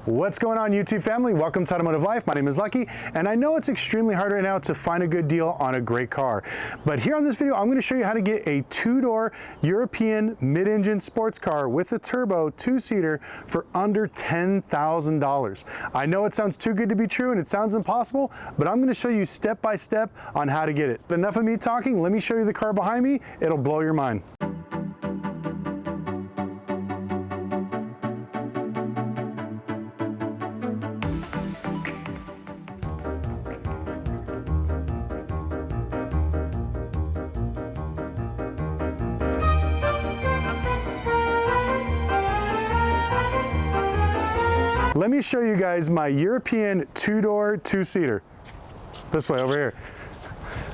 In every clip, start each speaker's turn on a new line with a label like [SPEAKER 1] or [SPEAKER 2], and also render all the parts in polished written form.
[SPEAKER 1] What's going on, YouTube family? Welcome to Automotive Life. My name is Lucky, and I know it's extremely hard right now to find a good deal on a great car. But here on this video, I'm going to show you how to get a two-door European mid-engine sports car with a turbo two-seater for under $10,000. I know it sounds too good to be true and it sounds impossible, but I'm going to show you step by step on how to get it. But enough of me talking, let me show you the car behind me. It'll blow your mind. Let me show you guys my European two-door, two-seater. This way, over here.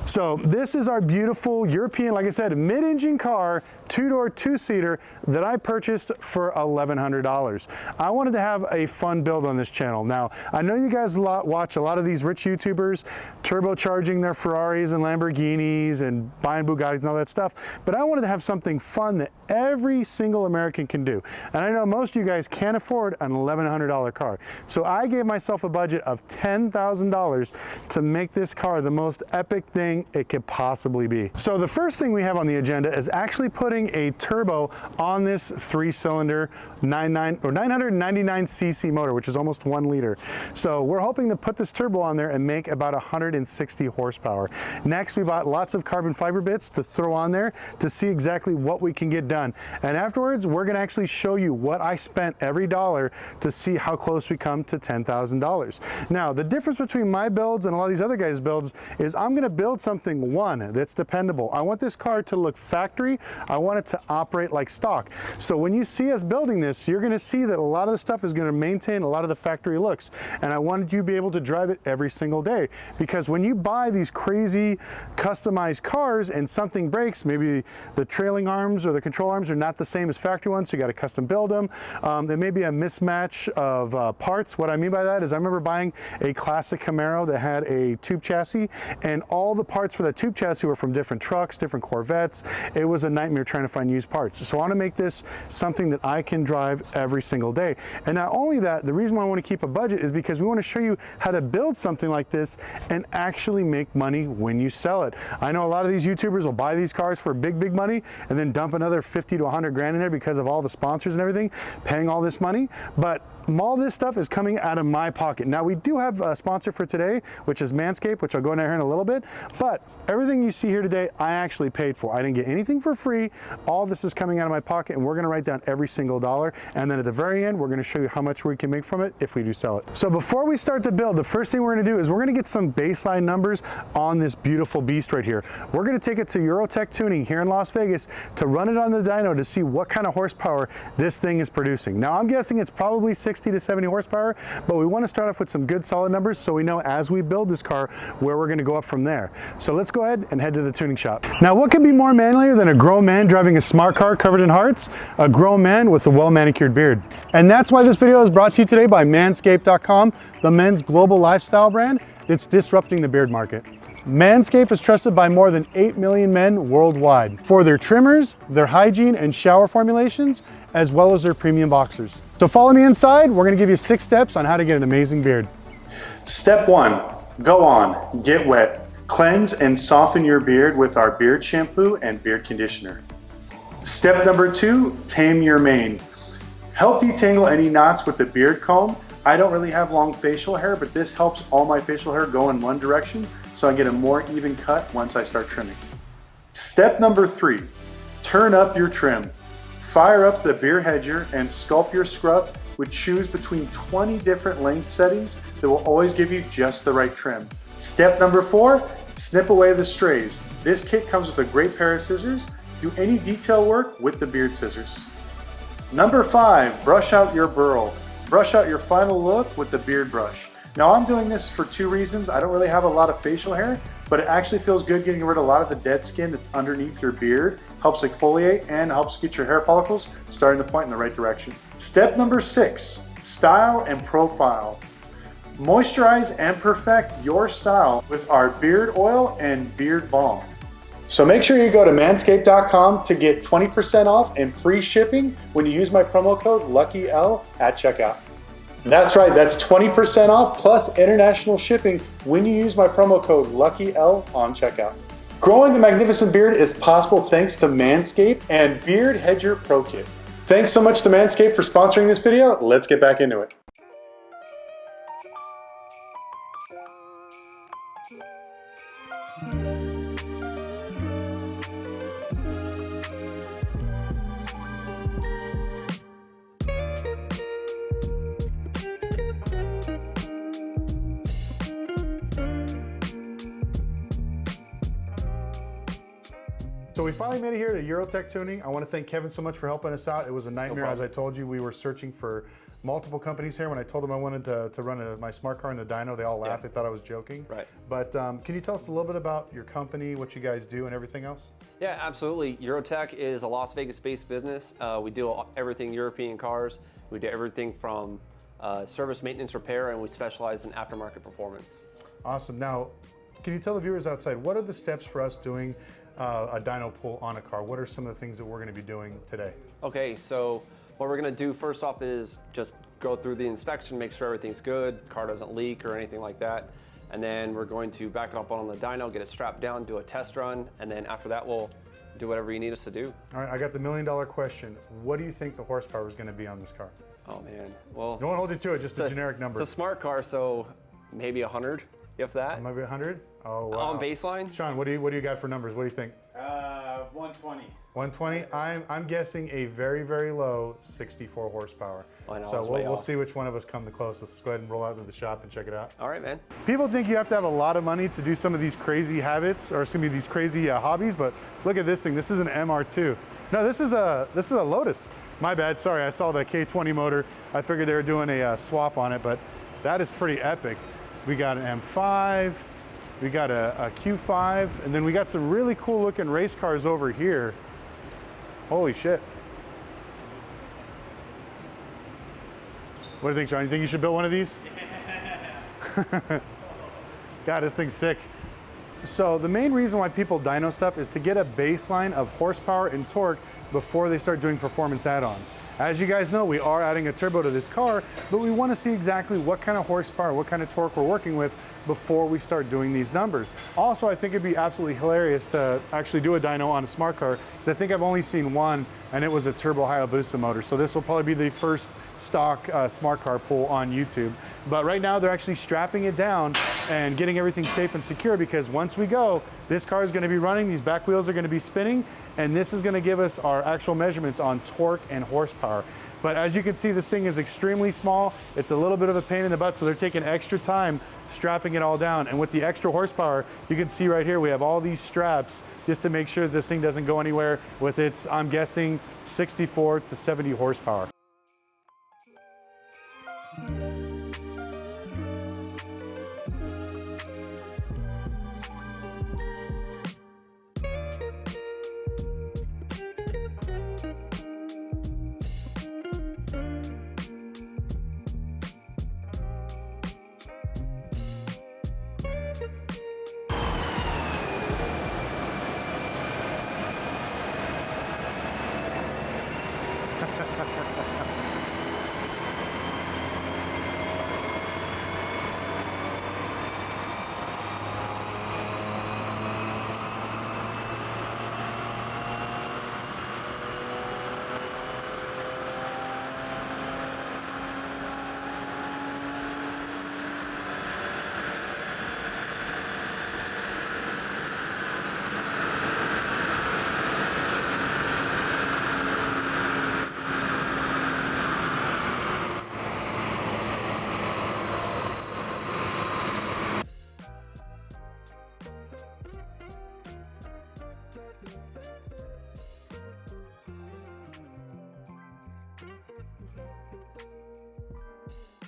[SPEAKER 1] So this is our beautiful European, like I said, mid-engine car, two-door, two-seater that I purchased for $1,100. I wanted to have a fun build on this channel. Now, I know you guys watch a lot of these rich YouTubers turbocharging their Ferraris and Lamborghinis and buying Bugattis and all that stuff, but I wanted to have something fun that every single American can do. And I know most of you guys can't afford an $1,100 car. So I gave myself a budget of $10,000 to make this car the most epic thing it could possibly be. So the first thing we have on the agenda is actually putting a turbo on this three-cylinder 999cc motor, which is almost 1 liter. So we're hoping to put this turbo on there and make about 160 horsepower. Next, we bought lots of carbon fiber bits to throw on there to see exactly what we can get done. And afterwards, we're gonna actually show you what I spent every dollar to see how close we come to $10,000. Now, the difference between my builds and a lot of these other guys' builds is I'm gonna build something, one, that's dependable. I want this car to look factory. I want it to operate like stock. So when you see us building this, you're gonna see that a lot of the stuff is gonna maintain a lot of the factory looks. And I wanted you to be able to drive it every single day. Because when you buy these crazy customized cars and something breaks, maybe the trailing arms or the control arms are not the same as factory ones, so you gotta custom build them. There may be a mismatch of parts. What I mean by that is I remember buying a classic Camaro that had a tube chassis, and all the parts for that tube chassis were from different trucks, different Corvettes. It was a nightmare trying to find used parts. So I want to make this something that I can drive every single day. And not only that, the reason why I want to keep a budget is because we want to show you how to build something like this and actually make money when you sell it. I know a lot of these YouTubers will buy these cars for big money and then dump another 50 to 100 grand in there because of all the sponsors and everything, paying all this money. But all this stuff is coming out of my pocket. Now, we do have a sponsor for today, which is Manscaped, which I'll go into here in a little bit, but everything you see here today, I actually paid for. I didn't get anything for free. All this is coming out of my pocket, and we're gonna write down every single dollar, and then at the very end, we're gonna show you how much we can make from it if we do sell it. So before we start to build, the first thing we're gonna do is we're gonna get some baseline numbers on this beautiful beast right here. We're gonna take it to Eurotech Tuning here in Las Vegas to run it on the dyno to see what kind of horsepower this thing is producing. Now, I'm guessing it's probably 60 to 70 horsepower, but we want to start off with some good solid numbers so we know as we build this car where we're going to go up from there. So let's go ahead and head to the tuning shop. Now, what could be more manlier than a grown man driving a smart car covered in hearts? A grown man with a well-manicured beard. And that's why this video is brought to you today by Manscaped.com, the men's global lifestyle brand that's disrupting the beard market. Manscaped is trusted by more than 8 million men worldwide for their trimmers, their hygiene and shower formulations, as well as their premium boxers. So follow me inside. We're gonna give you 6 steps on how to get an amazing beard. Step 1, go on, get wet. Cleanse and soften your beard with our beard shampoo and beard conditioner. Step number 2, tame your mane. Help detangle any knots with the beard comb. I don't really have long facial hair, but this helps all my facial hair go in one direction, so I get a more even cut once I start trimming. Step number 3, turn up your trim. Fire up the beard hedger and sculpt your scrub, which choose between 20 different length settings that will always give you just the right trim. Step number 4, snip away the strays. This kit comes with a great pair of scissors. Do any detail work with the beard scissors. Number 5, brush out your burl. Brush out your final look with the beard brush. Now, I'm doing this for 2 reasons. I don't really have a lot of facial hair, but it actually feels good getting rid of a lot of the dead skin that's underneath your beard, helps exfoliate and helps get your hair follicles starting to point in the right direction. Step number 6, style and profile. Moisturize and perfect your style with our beard oil and beard balm. So make sure you go to manscaped.com to get 20% off and free shipping when you use my promo code LUCKYL at checkout. That's right, that's 20% off plus international shipping when you use my promo code LUCKYL on checkout. Growing a magnificent beard is possible thanks to Manscaped and Beard Hedger Pro Kit. Thanks so much to Manscaped for sponsoring this video. Let's get back into it. So we finally made it here to Eurotech Tuning. I want to thank Kevin so much for helping us out. It was a nightmare, as I told you. We were searching for multiple companies here. When I told them I wanted to run my smart car in the dyno, they all laughed. They thought I was joking.
[SPEAKER 2] Right.
[SPEAKER 1] But can you tell us a little bit about your company, what you guys do, and everything else?
[SPEAKER 2] Yeah, absolutely. Eurotech is a Las Vegas-based business. We do everything European cars. We do everything from service, maintenance, repair, and we specialize in aftermarket performance.
[SPEAKER 1] Awesome. Now, can you tell the viewers outside, what are the steps for us doing a dyno pull on a car? What are some of the things that we're going to be doing today?
[SPEAKER 2] Okay, so what we're going to do first off is just go through the inspection, make sure everything's good, car doesn't leak or anything like that. And then we're going to back it up on the dyno, get it strapped down, do a test run, and then after that we'll do whatever you need us to do. All right,
[SPEAKER 1] I got the $1 million question. What do you think the horsepower is going to be on this car?
[SPEAKER 2] Oh man, well.
[SPEAKER 1] Don't hold you to it, just a generic number.
[SPEAKER 2] It's a smart car, so maybe 100, if that.
[SPEAKER 1] Maybe 100? Oh, wow.
[SPEAKER 2] On baseline?
[SPEAKER 1] Sean, what do you got for numbers? What do you think?
[SPEAKER 3] 120.
[SPEAKER 1] 120? I'm guessing a very, very low 64 horsepower.
[SPEAKER 2] I know,
[SPEAKER 1] so we'll see which one of us come the closest. Let's go ahead and roll out to the shop and check it out.
[SPEAKER 2] All right, man.
[SPEAKER 1] People think you have to have a lot of money to do some of these crazy habits, or excuse me, these crazy hobbies, but look at this thing. This is an MR2. No, this is a Lotus. My bad, sorry, I saw the K20 motor. I figured they were doing a swap on it, but that is pretty epic. We got an M5, we got a Q5, and then we got some really cool looking race cars over here. Holy shit. What do you think, Sean? You think you should build one of these? God, this thing's sick. So the main reason why people dyno stuff is to get a baseline of horsepower and torque before they start doing performance add-ons. As you guys know, we are adding a turbo to this car, but we want to see exactly what kind of horsepower, what kind of torque we're working with before we start doing these numbers. Also, I think it'd be absolutely hilarious to actually do a dyno on a smart car, because I think I've only seen one, and it was a turbo Hayabusa motor. So this will probably be the first stock smart car pull on YouTube. But right now they're actually strapping it down and getting everything safe and secure, because once we go, this car is going to be running, these back wheels are going to be spinning, and this is going to give us our actual measurements on torque and horsepower. But as you can see, this thing is extremely small. It's a little bit of a pain in the butt, so they're taking extra time strapping it all down. And with the extra horsepower, you can see right here, we have all these straps just to make sure this thing doesn't go anywhere with its, I'm guessing, 64 to 70 horsepower.